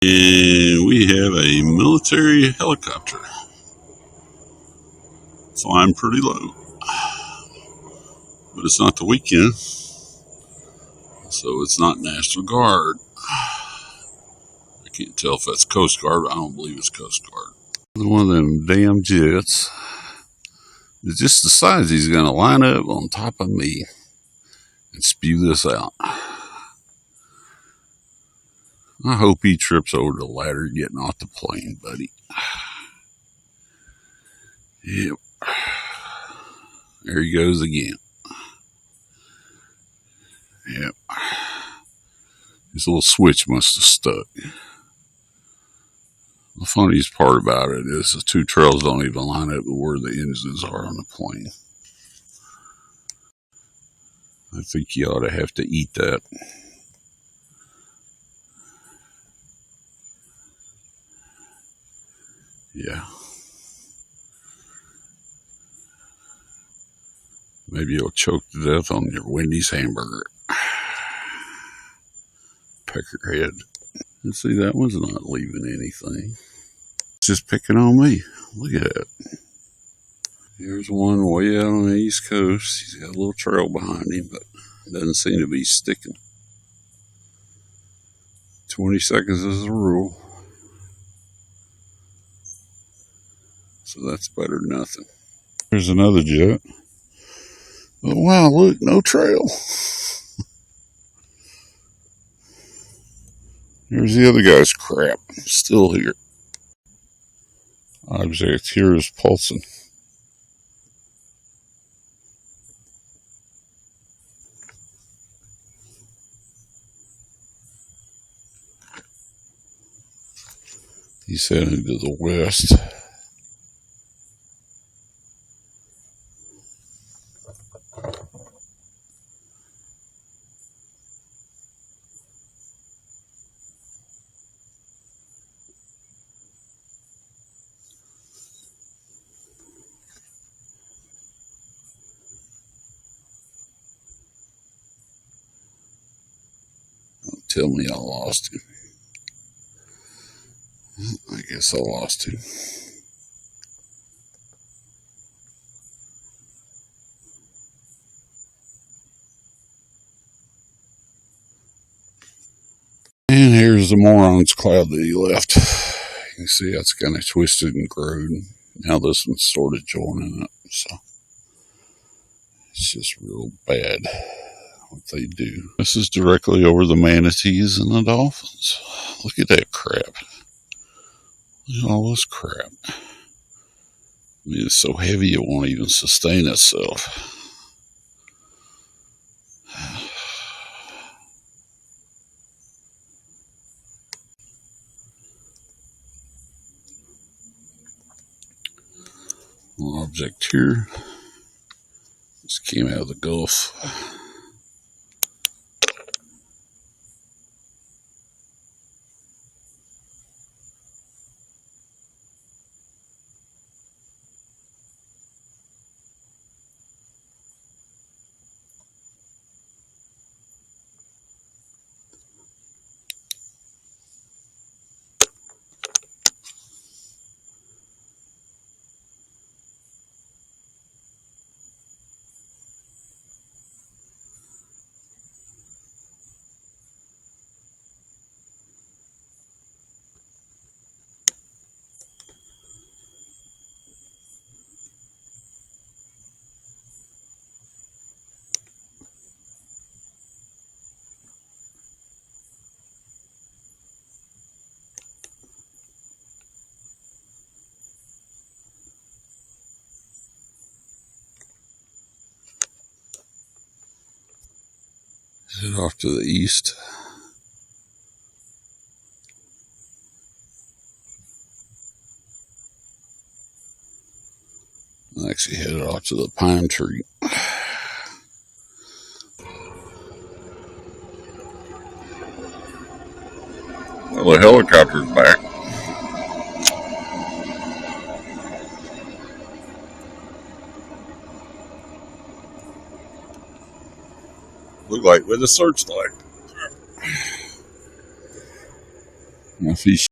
And we have a military helicopter flying pretty low. But it's not the weekend, so it's not National Guard. I can't tell if that's Coast Guard, but I don't believe it's Coast Guard. One of them damn jets that just decides he's going to line up on top of me and spew this out. I hope he trips over the ladder getting off the plane, buddy. Yep. There he goes again. Yep. His little switch must have stuck. The funniest part about it is the two trails don't even line up with where the engines are on the plane. I think you ought to have to eat that. Yeah. Maybe you'll choke to death on your Wendy's hamburger. Peckerhead. And see, that one's not leaving anything. It's just picking on me. Look at that. Here's one way out on the East Coast. He's got a little trail behind him, but it doesn't seem to be sticking. 20 seconds is the rule. So that's better than nothing. Here's another jet. Oh, wow, look, no trail. Here's the other guy's crap. Still here. Object here is pulsing. He's heading to the west. Don't tell me I lost him. I guess I lost him. And here's the moron's cloud that he left. You can see that's kind of twisted and grown. Now this one's sort of joining up. So it's just real bad what they do. This is directly over the manatees and the dolphins. Look at that crap. Look at all this crap. I mean, it's so heavy it won't even sustain itself. Object here just came out of the Gulf. Head off to the east. I actually headed off to the pine tree. Well, the helicopter's back. Look like with a searchlight. If he's